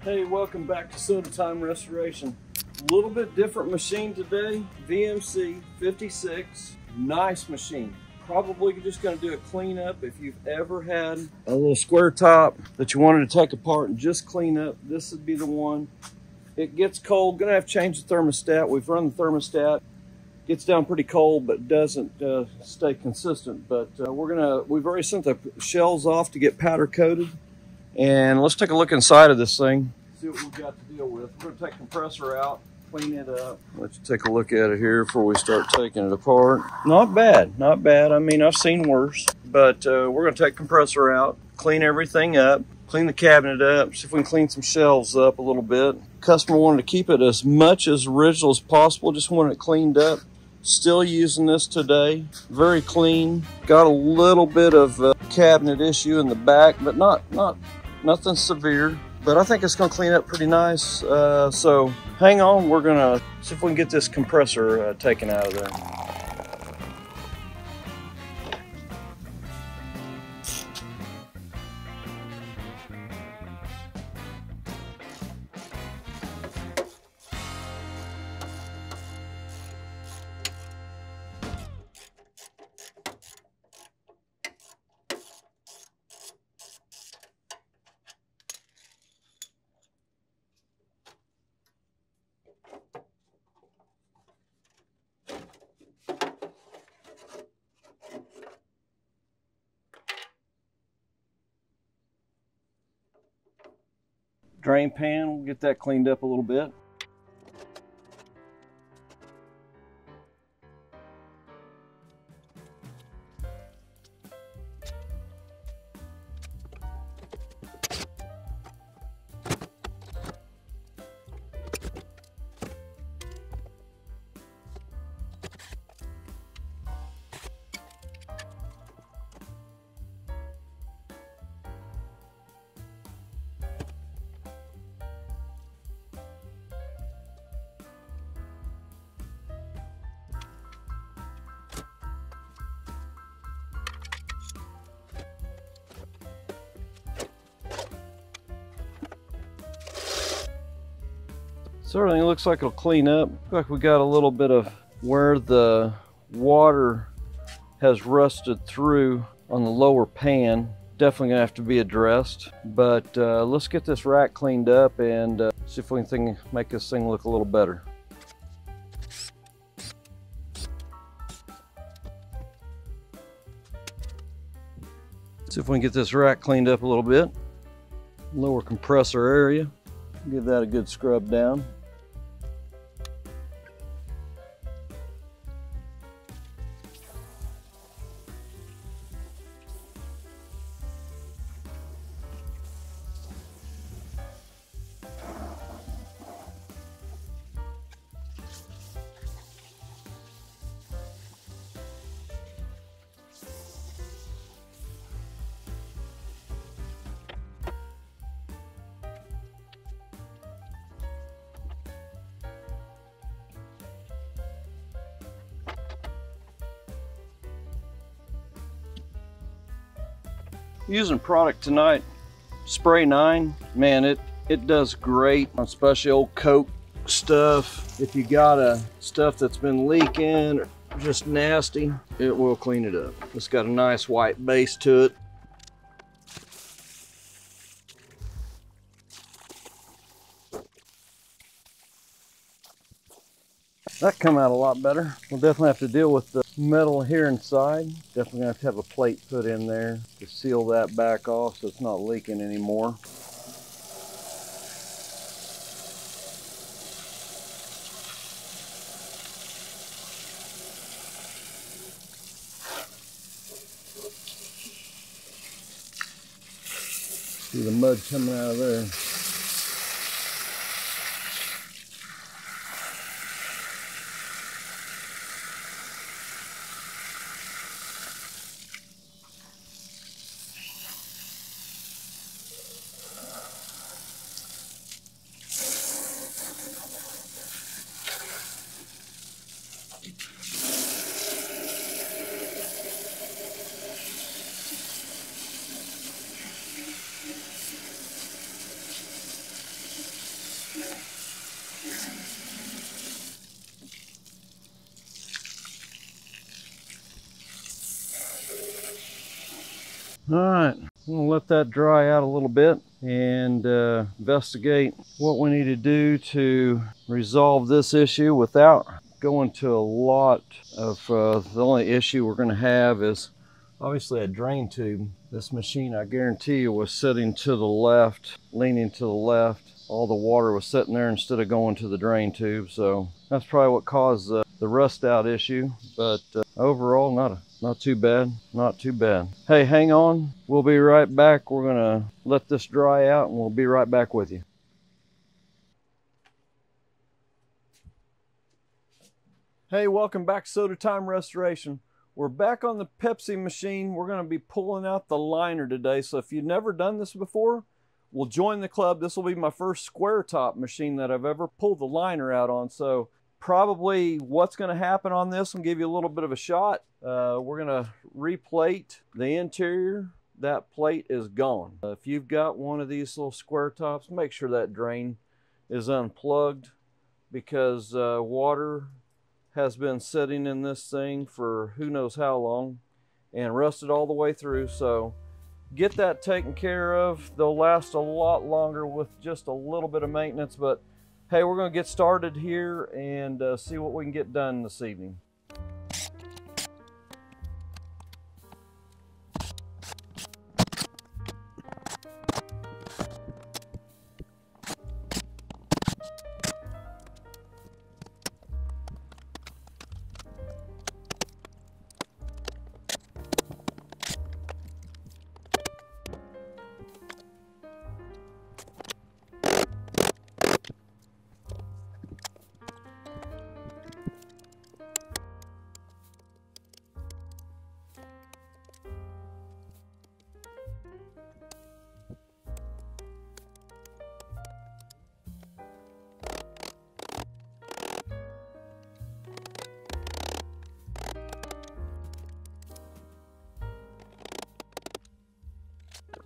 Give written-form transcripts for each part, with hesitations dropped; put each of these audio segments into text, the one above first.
Hey, welcome back to Soda Time Restoration. A little bit different machine today. VMC 56, nice machine. Probably just going to do a cleanup. If you've ever had a little square top that you wanted to take apart and just clean up, this would be the one. It gets cold, gonna have to change the thermostat. We've run the thermostat. Gets down pretty cold, but doesn't stay consistent. But we've already sent the shells off to get powder coated. And let's take a look inside of this thing, see what we've got to deal with. We're gonna take the compressor out, clean it up. Let's take a look at it here before we start taking it apart. Not bad, not bad. I mean, I've seen worse, but we're gonna take the compressor out, clean everything up, clean the cabinet up, see if we can clean some shelves up a little bit. Customer wanted to keep it as much as original as possible, just wanted it cleaned up. Still using this today, very clean. Got a little bit of cabinet issue in the back, but nothing severe. But I think it's gonna clean up pretty nice. So hang on, we're gonna see if we can get this compressor taken out of there. Drain pan, we'll get that cleaned up a little bit. So everything looks like it'll clean up. Looks like we got a little bit of where the water has rusted through on the lower pan. Definitely gonna have to be addressed. But let's get this rack cleaned up and see if we can make this thing look a little better. See if we can get this rack cleaned up a little bit. Lower compressor area. Give that a good scrub down. Using product tonight, Spray 9, man, it does great, especially old Coke stuff. If you got stuff that's been leaking or just nasty, it will clean it up. It's got a nice white base to it. That come out a lot better. We'll definitely have to deal with the metal here inside. Definitely gonna have a plate put in there to seal that back off so it's not leaking anymore. See the mud coming out of there. All right, I'm gonna let that dry out a little bit and investigate what we need to do to resolve this issue without going to a lot of, the only issue we're gonna have is obviously a drain tube. This machine, I guarantee you, was sitting to the left, leaning to the left. All the water was sitting there instead of going to the drain tube, so that's probably what caused the rust out issue. But overall, not too bad, not too bad. Hey, hang on, we'll be right back. We're gonna let this dry out and we'll be right back with you. Hey, welcome back to Soda Time Restoration. We're back on the Pepsi machine. We're gonna be pulling out the liner today. So if you've never done this before, well, join the club. This will be my first square top machine that I've ever pulled the liner out on. So probably what's going to happen on this and give you a little bit of a shot. We're going to replate the interior. That plate is gone. If you've got one of these little square tops, make sure that drain is unplugged, because water has been sitting in this thing for who knows how long and rusted all the way through. So get that taken care of. They'll last a lot longer with just a little bit of maintenance. But hey, we're going to get started here and see what we can get done this evening.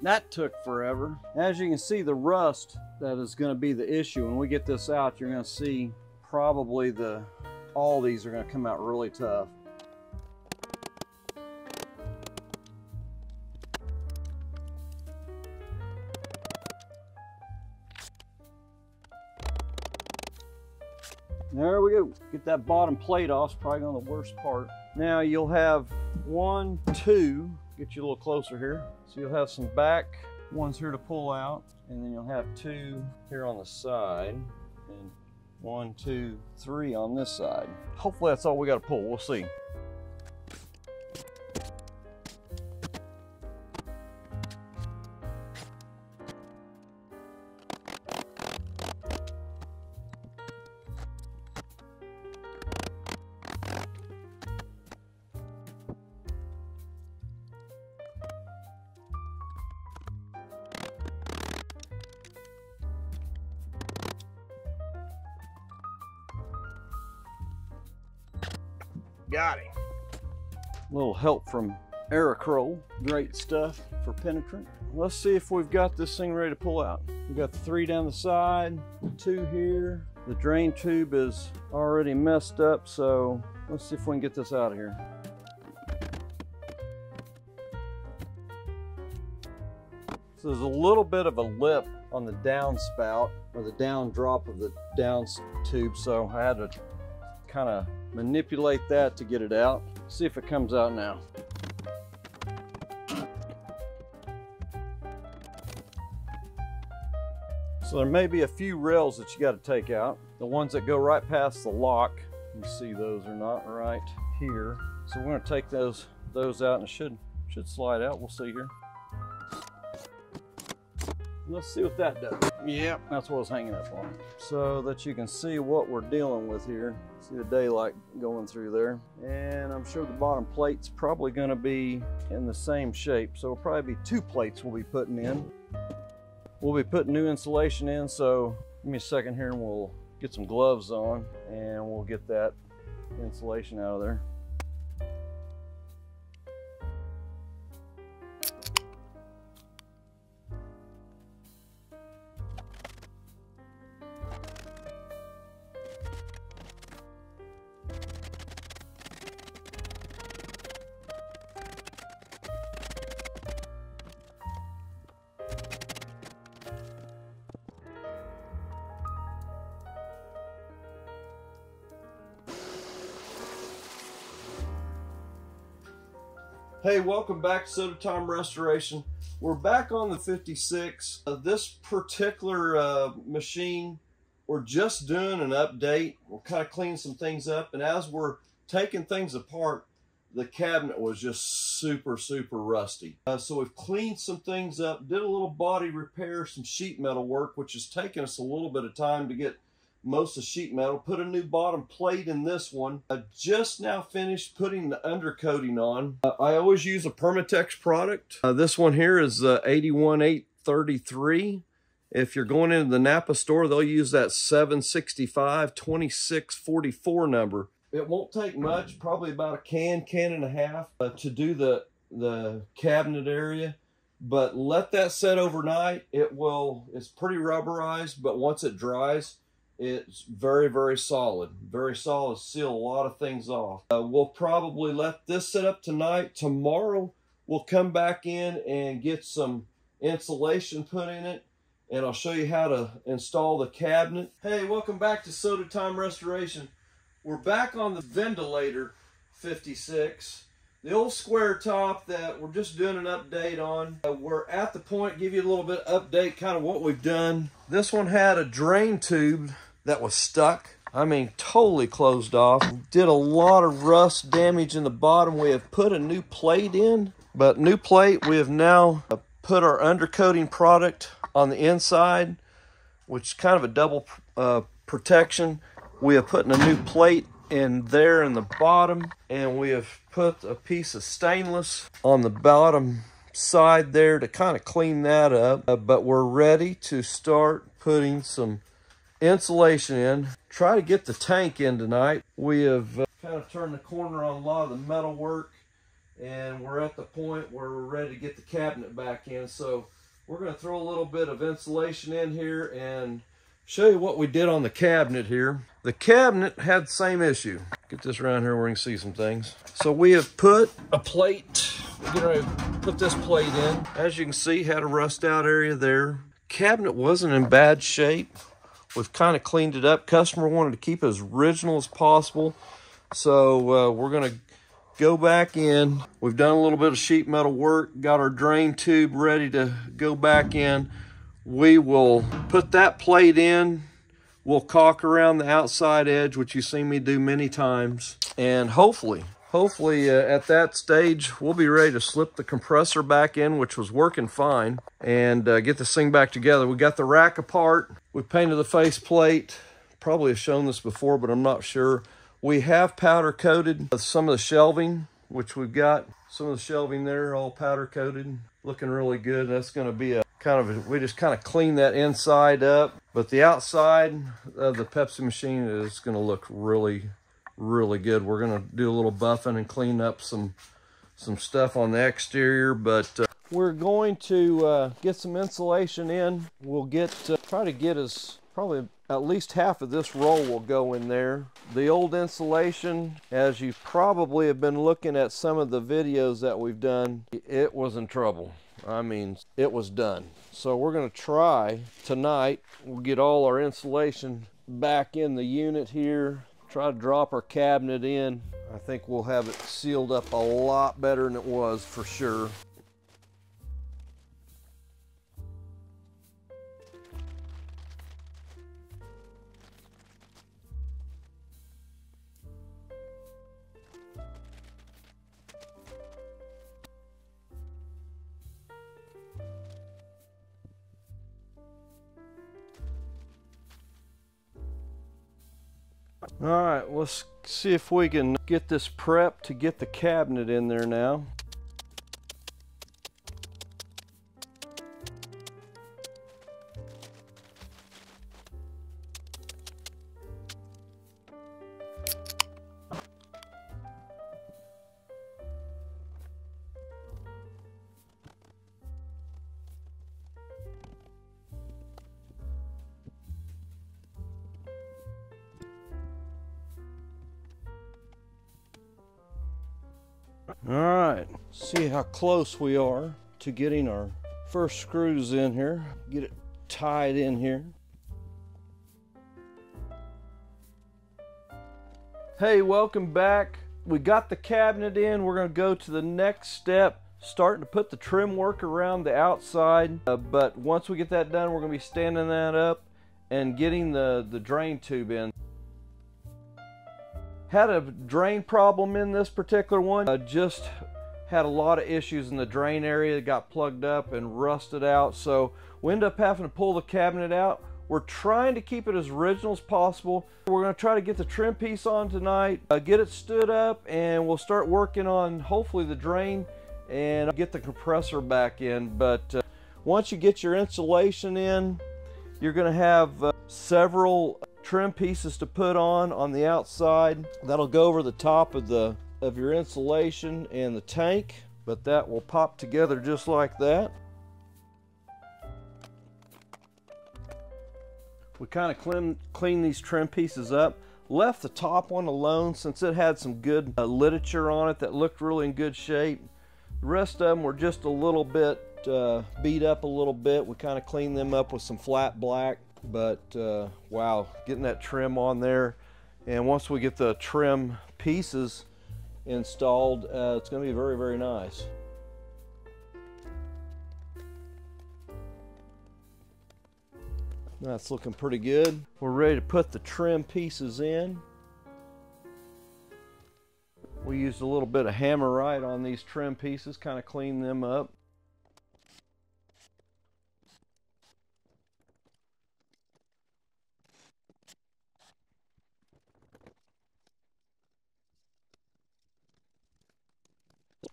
That took forever. As you can see, the rust that is going to be the issue. When we get this out, you're going to see probably all these are going to come out really tough. There we go. Get that bottom plate off. It's probably on the worst part. Now you'll have 1, 2. Get you a little closer here. So you'll have some back ones here to pull out, and then you'll have 2 here on the side, and 1, 2, 3 on this side. Hopefully that's all we got to pull. We'll see. Got him. A little help from Aerocrol. Great stuff for penetrant. Let's see if we've got this thing ready to pull out. We've got the 3 down the side, 2 here. The drain tube is already messed up, so let's see if we can get this out of here. So there's a little bit of a lip on the downspout, or the down drop of the down tube, so I had to kind of manipulate that to get it out. See if it comes out now. So there may be a few rails that you got to take out. The ones that go right past the lock, you see those are not right here. So we're going to take those out, and it should slide out. We'll see here. Let's see what that does. Yep, that's what I was hanging up on. So that you can see what we're dealing with here. See the daylight going through there. And I'm sure the bottom plate's probably going to be in the same shape. So it'll probably be 2 plates we'll be putting in. We'll be putting new insulation in, so give me a second here and we'll get some gloves on and we'll get that insulation out of there. Hey, welcome back to Soda Time Restoration. We're back on the 56. This particular machine, we're just doing an update. We're kind of cleaning some things up, and as we're taking things apart, the cabinet was just super rusty. So we've cleaned some things up, did a little body repair, some sheet metal work, which has taken us a little bit of time to get most of the sheet metal. Put a new bottom plate in this one. I just now finished putting the undercoating on. I always use a Permatex product. This one here is 81833. If you're going into the Napa store, they'll use that 765-2644 number. It won't take much, probably about a can and a half to do the cabinet area. But let that set overnight. It's pretty rubberized, but once it dries, it's very solid. Very solid, seal a lot of things off. We'll probably let this set up tonight. Tomorrow, we'll come back in and get some insulation put in it, and I'll show you how to install the cabinet. Hey, welcome back to Soda Time Restoration. We're back on the Vendorlator 56, the old square top that we're just doing an update on. We're at the point, give you a little bit of update, kind of what we've done. This one had a drain tube that was stuck. I mean, totally closed off. Did a lot of rust damage in the bottom. We have put a new plate in, but new plate, we have now put our undercoating product on the inside, which is kind of a double protection. We have put in a new plate in there in the bottom, and we have put a piece of stainless on the bottom side there to kind of clean that up. But we're ready to start putting some insulation in. Try to get the tank in tonight. We have kind of turned the corner on a lot of the metal work, and we're at the point where we're ready to get the cabinet back in. So we're going to throw a little bit of insulation in here and show you what we did on the cabinet here. The cabinet had the same issue. Get this around here where you can see some things. So we have put a plate. We're going to put this plate in. As you can see, had a rust out area there. Cabinet wasn't in bad shape. We've kind of cleaned it up. Customer wanted to keep it as original as possible. So we're going to go back in. We've done a little bit of sheet metal work. Got our drain tube ready to go back in. We will put that plate in. We'll caulk around the outside edge, which you've seen me do many times. And hopefully at that stage, we'll be ready to slip the compressor back in, which was working fine, and get this thing back together. We got the rack apart. We painted the face plate. Probably have shown this before, but I'm not sure. We have powder coated some of the shelving, which we've got some of the shelving there all powder coated, looking really good. That's going to be a we just kind of clean that inside up, but the outside of the Pepsi machine is going to look really good. We're going to do a little buffing and clean up some stuff on the exterior, but we're going to get some insulation in. We'll try to get probably at least half of this roll will go in there. The old insulation, as you probably have been looking at some of the videos that we've done, it was in trouble. I mean, it was done. So we're going to try tonight. We'll get all our insulation back in the unit here. Try to drop our cabinet in. I think we'll have it sealed up a lot better than it was for sure. All right, let's see if we can get this prepped to get the cabinet in there now. All right, see how close we are to getting our first screws in here. Get it tied in here. Hey, welcome back. we got the cabinet in. We're going to go to the next step, starting to put the trim work around the outside. But once we get that done, we're going to be standing that up and getting the drain tube in. Had a drain problem in this particular one. Just had a lot of issues in the drain area. It got plugged up and rusted out, so we ended up having to pull the cabinet out. We're trying to keep it as original as possible. We're going to try to get the trim piece on tonight, get it stood up, and we'll start working on hopefully the drain and get the compressor back in. But once you get your insulation in, you're going to have several trim pieces to put on the outside. That'll go over the top of your insulation and the tank, but that will pop together just like that. We kind of clean these trim pieces up. Left the top one alone since it had some good literature on it that looked really in good shape. The rest of them were just a little bit beat up a little bit. We kind of cleaned them up with some flat black, but wow, getting that trim on there. And once we get the trim pieces installed, it's going to be very, very nice. That's looking pretty good. We're ready to put the trim pieces in. We used a little bit of Hammerite on these trim pieces, kind of clean them up.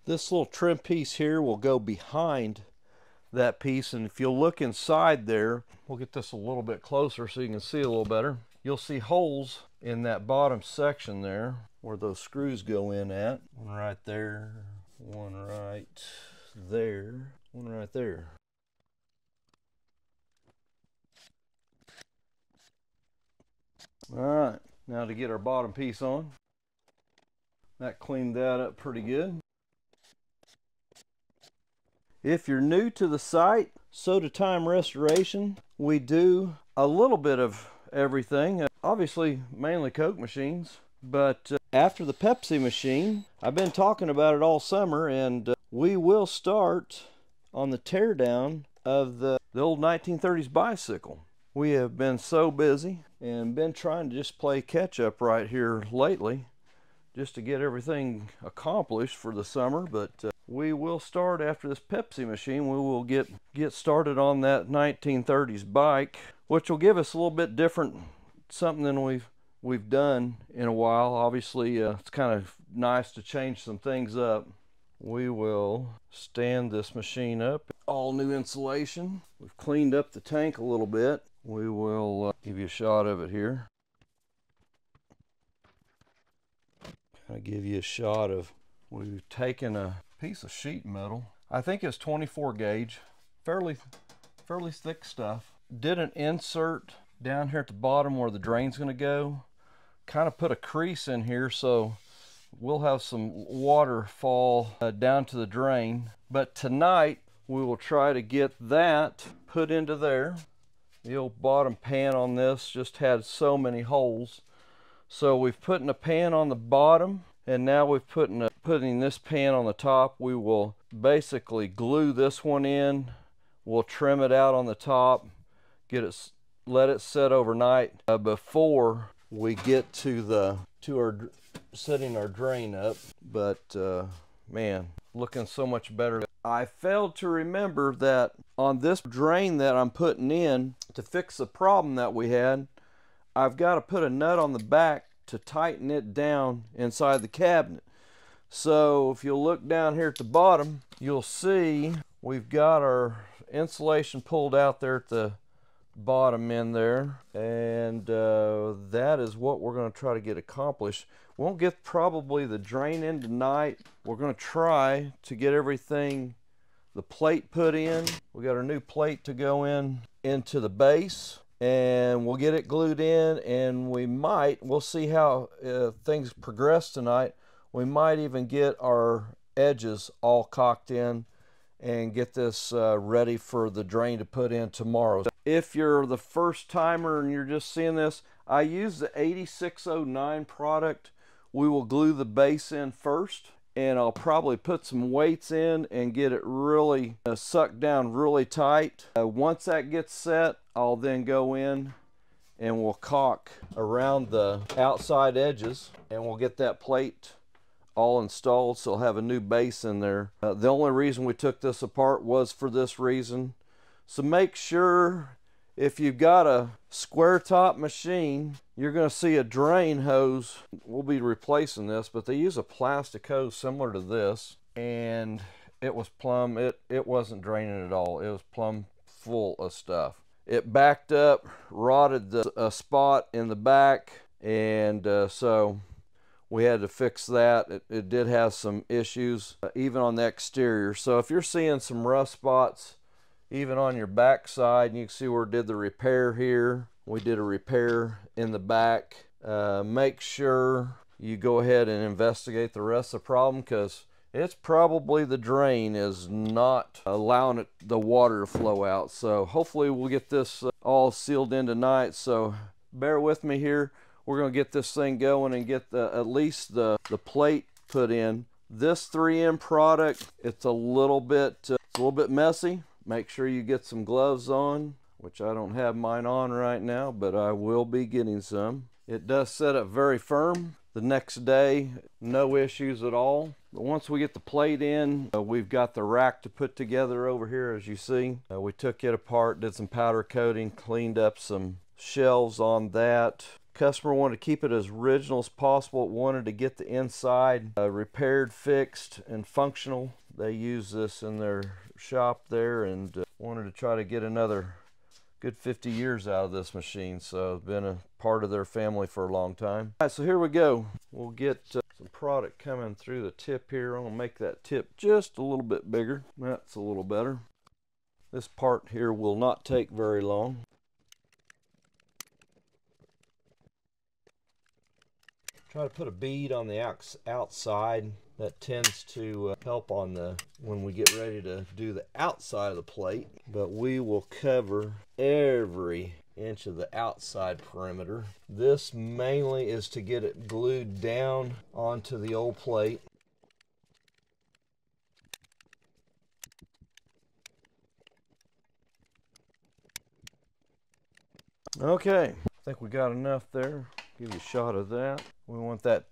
This little trim piece here will go behind that piece, and if you'll look inside there, we'll get this a little bit closer so you can see a little better. You'll see holes in that bottom section there where those screws go in at. One right there, one right there, one right there. All right, now to get our bottom piece on. That cleaned that up pretty good. If you're new to the site, Soda Time Restoration, we do a little bit of everything. Obviously, mainly Coke machines, but after the Pepsi machine, I've been talking about it all summer, and we will start on the teardown of the old 1930s bicycle. We have been so busy and been trying to just play catch up right here lately, just to get everything accomplished for the summer, but we will start after this Pepsi machine. We will get started on that 1930s bike, which will give us a little bit different something than we've done in a while. Obviously, it's kind of nice to change some things up. We will stand this machine up. All new insulation. We've cleaned up the tank a little bit. We will give you a shot of it here. I'll give you a shot of, we've taken a piece of sheet metal. I think it's 24 gauge, fairly thick stuff. Did an insert down here at the bottom where the drain's going to go. Kind of put a crease in here so we'll have some water fall down to the drain. But tonight we will try to get that put into there. The old bottom pan on this just had so many holes. So we've put in a pan on the bottom, and now we've putting this pan on the top. We will basically glue this one in. We'll trim it out on the top, let it set overnight before we get to our setting our drain up. But man, looking so much better. I failed to remember that on this drain that I'm putting in, to fix the problem that we had, I've got to put a nut on the back to tighten it down inside the cabinet. So if you'll look down here at the bottom, you'll see we've got our insulation pulled out there at the bottom in there, and that is what we're going to try to get accomplished. Won't get probably the drain in tonight. We're going to try to get everything, the plate put in. We got our new plate to go into the base, and we'll get it glued in, and we'll see how things progress tonight. We might even get our edges all caulked in and get this ready for the drain to put in tomorrow. If you're the first timer and you're just seeing this, I use the 8609 product, we will glue the base in first, and I'll probably put some weights in and get it really sucked down really tight. Once that gets set, I'll then go in and we'll caulk around the outside edges, and we'll get that plate all installed, so it'll have a new base in there. The only reason we took this apart was for this reason. So make sure, if you've got a square top machine, you're going to see a drain hose. We'll be replacing this, but they use a plastic hose similar to this, and it was plumb, it wasn't draining at all. It was plumb full of stuff. It backed up, rotted the spot in the back, and so we had to fix that. It did have some issues, even on the exterior. So if you're seeing some rust spots, even on your back side, and you can see where we did the repair here. We did a repair in the back. Make sure you go ahead and investigate the rest of the problem, because it's probably the drain is not allowing the water to flow out. So hopefully we'll get this all sealed in tonight. So bear with me here. We're going to get this thing going and get at least the plate put in. This 3M product, it's a little bit messy. Make sure you get some gloves on, which I don't have mine on right now, but I will be getting some. It does set up very firm. The next day, no issues at all. But once we get the plate in, we've got the rack to put together over here, as you see. We took it apart, did some powder coating, cleaned up some shelves on that. Customer wanted to keep it as original as possible. It wanted to get the inside repaired, fixed, and functional. They use this in their shop there, and wanted to try to get another good 50 years out of this machine. So it's been a part of their family for a long time. All right, so here we go. We'll get some product coming through the tip here. I'm gonna make that tip just a little bit bigger. That's a little better. This part here will not take very long. Try to put a bead on the outside. That tends to help on when we get ready to do the outside of the plate. But we will cover every inch of the outside perimeter. This mainly is to get it glued down onto the old plate. Okay, I think we got enough there. Give you a shot of that. We want that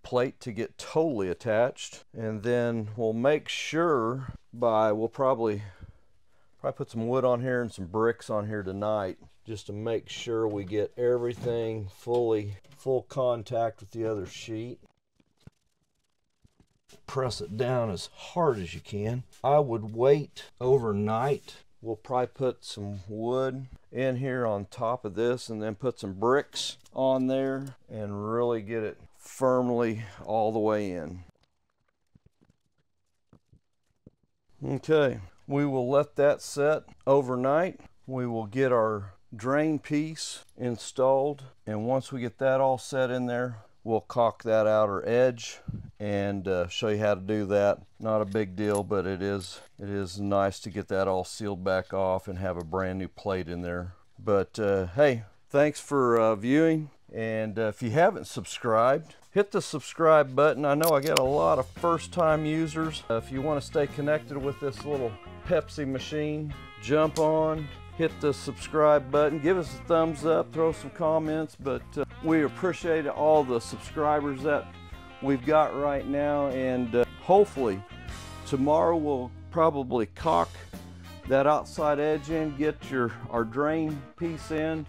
plate to get totally attached, and then we'll make sure we'll probably put some wood on here and some bricks on here tonight, just to make sure we get everything full contact with the other sheet. Press it down as hard as you can. I would wait overnight. We'll probably put some wood in here on top of this, and then put some bricks on there and really get it firmly all the way in. Okay, we will let that set overnight. We will get our drain piece installed, and once we get that all set in there, we'll caulk that outer edge and show you how to do that. Not a big deal, but it is nice to get that all sealed back off and have a brand new plate in there. But hey, thanks for viewing, and if you haven't subscribed, hit the subscribe button. I know I get a lot of first-time users. If you want to stay connected with this little Pepsi machine, jump on, hit the subscribe button, give us a thumbs up, throw some comments. But we appreciate all the subscribers that we've got right now, and hopefully tomorrow we'll probably caulk that outside edge in, get our drain piece in,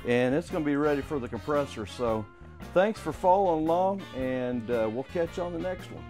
and it's going to be ready for the compressor. So thanks for following along, and we'll catch you on the next one.